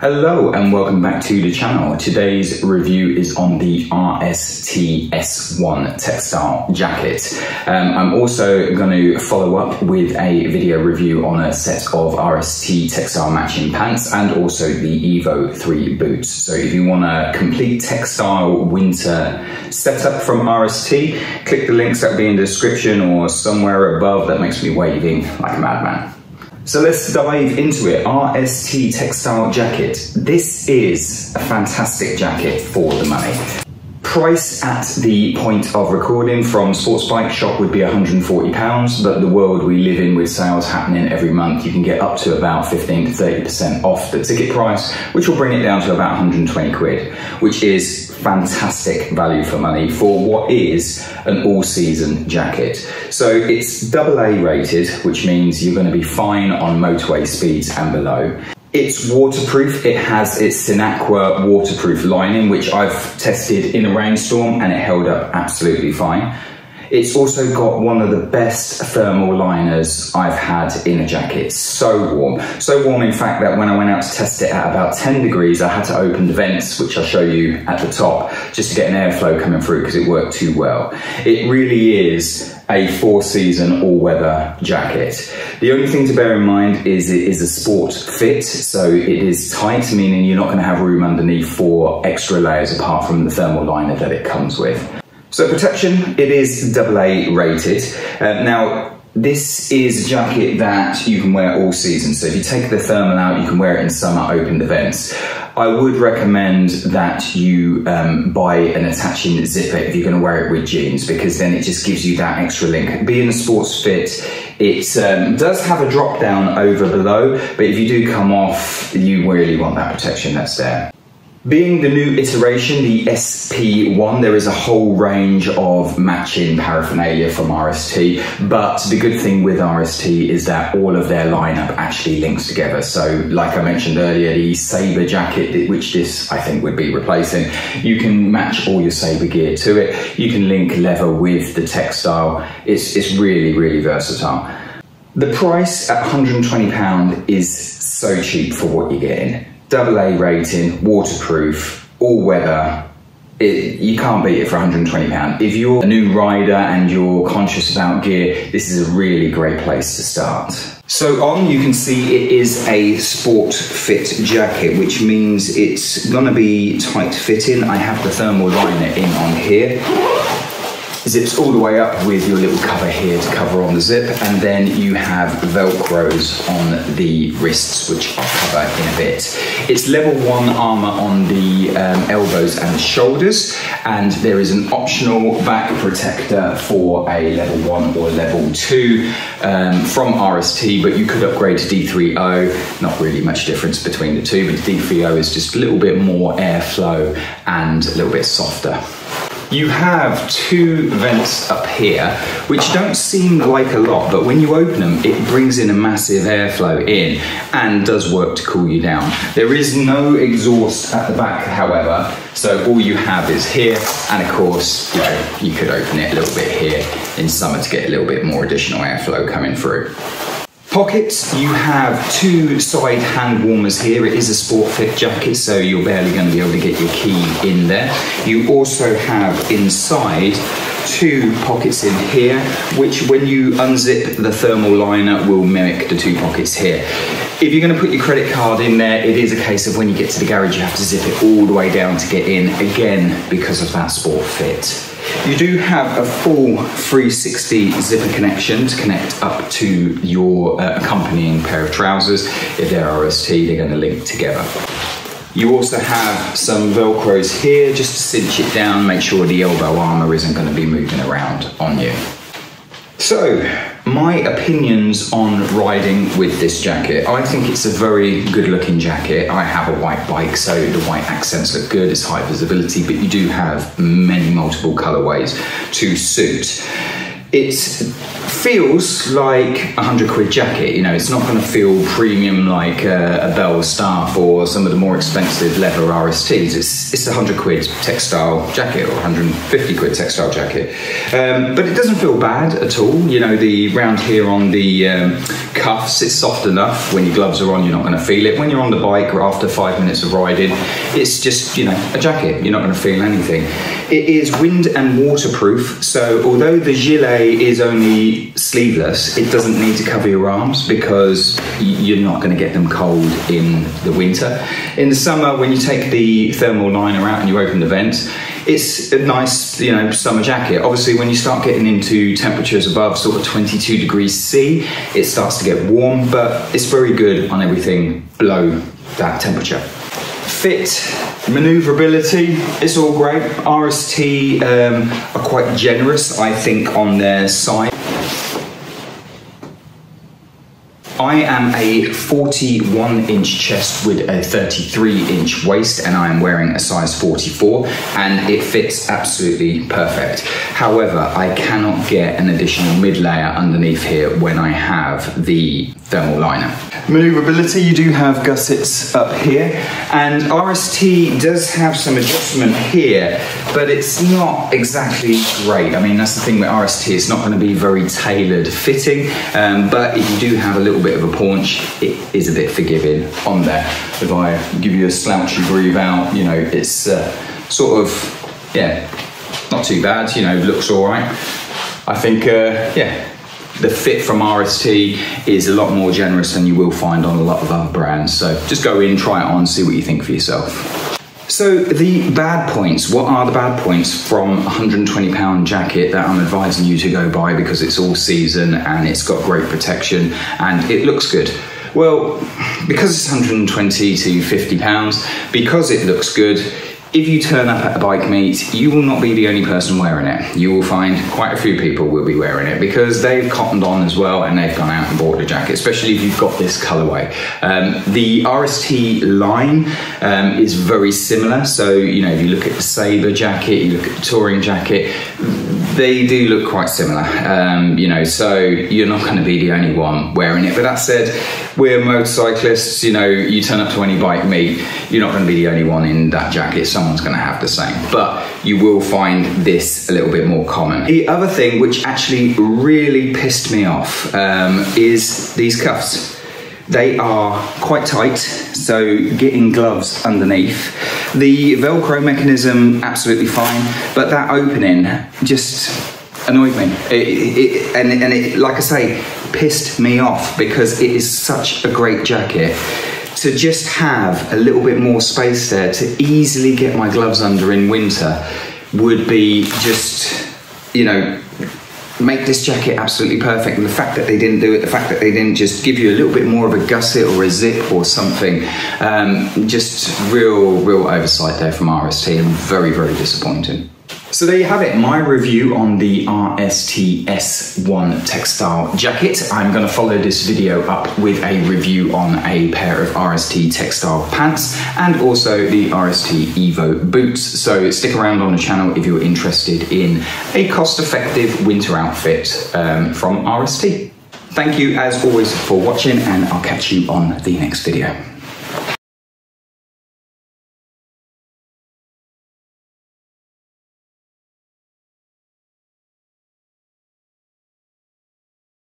Hello and welcome back to the channel. Today's review is on the RST S-1 textile jacket. I'm also going to follow up with a video review on a set of RST textile matching pants and also the Evo 3 boots. So if you want a complete textile winter setup from RST, click the links that will be in the description or somewhere above. That makes me waving like a madman. So let's dive into it. RST textile jacket. This is a fantastic jacket for the money. Price at the point of recording from Sports Bike Shop would be £140, but the world we live in with sales happening every month, you can get up to about 15 to 30% off the ticket price, which will bring it down to about 120 quid, which is fantastic value for money for what is an all-season jacket. So it's AA rated, which means you're going to be fine on motorway speeds and below. It's waterproof. It has its Sinaqua waterproof lining, which I've tested in a rainstorm and it held up absolutely fine. It's also got one of the best thermal liners I've had in a jacket. So warm. So warm, in fact, that when I went out to test it at about 10 degrees, I had to open the vents, which I'll show you at the top, just to get an airflow coming through because it worked too well. It really is a four-season all-weather jacket. The only thing to bear in mind is it is a sport fit, so it is tight, meaning you're not going to have room underneath for extra layers apart from the thermal liner that it comes with. So protection, it is AA rated. Now, this is a jacket that you can wear all season. So if you take the thermal out, you can wear it in summer, open the vents. I would recommend that you buy an attaching zipper if you're going to wear it with jeans, because then it just gives you that extra link. Being a sports fit, it does have a drop down over below, but if you do come off, you really want that protection that's there. Being the new iteration, the SP1, there is a whole range of matching paraphernalia from RST, but the good thing with RST is that all of their lineup actually links together. So like I mentioned earlier, the Sabre jacket, which this I think would be replacing, you can match all your Sabre gear to it. You can link leather with the textile. It's really, really versatile. The price at £120 is so cheap for what you're getting. AA rating, waterproof, all weather. You can't beat it for £120. If you're a new rider and you're conscious about gear, this is a really great place to start. So on, you can see it is a sport fit jacket, which means it's gonna be tight fitting. I have the thermal liner in on here. Zips all the way up with your little cover here to cover on the zip, and then you have Velcros on the wrists, which I'll cover in a bit. It's level 1 armor on the elbows and shoulders, and there is an optional back protector for a level 1 or level 2 from RST, but you could upgrade to D3O. Not really much difference between the two, but D3O is just a little bit more airflow and a little bit softer. You have two vents up here, which don't seem like a lot, but when you open them, it brings in a massive airflow in and does work to cool you down. There is no exhaust at the back, however, so all you have is here, and of course, you could open it a little bit here in summer to get a little bit more additional airflow coming through. Pockets, you have two side hand warmers here. It is a sport fit jacket, so you're barely going to be able to get your key in there. You also have inside two pockets in here, which when you unzip the thermal liner will mimic the two pockets here. If you're going to put your credit card in there, it is a case of when you get to the garage, you have to zip it all the way down to get in, again, because of that sport fit. You do have a full 360 zipper connection to connect up to your accompanying pair of trousers. If they're RST, they're going to link together. You also have some Velcros here just to cinch it down, make sure the elbow armor isn't going to be moving around on you. So, my opinions on riding with this jacket. I think it's a very good looking jacket. I have a white bike, so the white accents look good, it's high visibility, but you do have many multiple colorways to suit. It feels like £100 jacket. You know, it's not going to feel premium like a Bell Staff or some of the more expensive leather RSTs. It's a £100 textile jacket or £150 textile jacket. But it doesn't feel bad at all. You know, the round here on the cuffs, it's soft enough. When your gloves are on, you're not going to feel it. When you're on the bike or after 5 minutes of riding, it's just, you know, a jacket. You're not going to feel anything. It is wind and waterproof, so although the gilet is only sleeveless, it doesn't need to cover your arms because you're not going to get them cold in the winter. In the summer, when you take the thermal liner out and you open the vent, it's a nice, you know, summer jacket. Obviously, when you start getting into temperatures above sort of 22 degrees C, it starts to get warm, but it's very good on everything below that temperature. Fit, maneuverability, it's all great. RST are quite generous, I think, on their side. I am a 41-inch chest with a 33-inch waist, and I am wearing a size 44, and it fits absolutely perfect. However, I cannot get an additional mid-layer underneath here when I have the thermal liner. Maneuverability, you do have gussets up here, and RST does have some adjustment here, but it's not exactly great. I mean, that's the thing with RST, it's not going to be very tailored fitting, but if you do have a little bit of a paunch, it is a bit forgiving on there. If I give you a slouchy groove out, you know, it's sort of, yeah, not too bad, you know, looks all right. I think, yeah, the fit from RST is a lot more generous than you will find on a lot of other brands. So just go in, try it on, see what you think for yourself. So the bad points, what are the bad points from a £120 jacket that I'm advising you to go buy because it's all season and it's got great protection and it looks good? Well, because it's 120 to £50, because it looks good, if you turn up at a bike meet, you will not be the only person wearing it. You will find quite a few people will be wearing it because they've cottoned on as well and they've gone out and bought the jacket, especially if you've got this colorway. The RST line is very similar. So, you know, if you look at the Sabre jacket, you look at the Touring jacket, they do look quite similar, you know, so you're not going to be the only one wearing it. But that said, we're motorcyclists, you know, you turn up to any bike meet, you're not going to be the only one in that jacket. Someone's going to have the same, but you will find this a little bit more common. The other thing which actually really pissed me off is these cuffs. They are quite tight, so getting gloves underneath. The Velcro mechanism, absolutely fine, but that opening just annoyed me. It, like I say, pissed me off because it is such a great jacket. To just have a little bit more space there to easily get my gloves under in winter would be just, you know, make this jacket absolutely perfect. And the fact that they didn't do it, the fact that they didn't just give you a little bit more of a gusset or a zip or something, just real oversight there from RST, and very disappointing. So there you have it, my review on the RST S-1 textile jacket. I'm going to follow this video up with a review on a pair of RST textile pants and also the RST Evo boots. So stick around on the channel if you're interested in a cost-effective winter outfit from RST. Thank you as always for watching, and I'll catch you on the next video.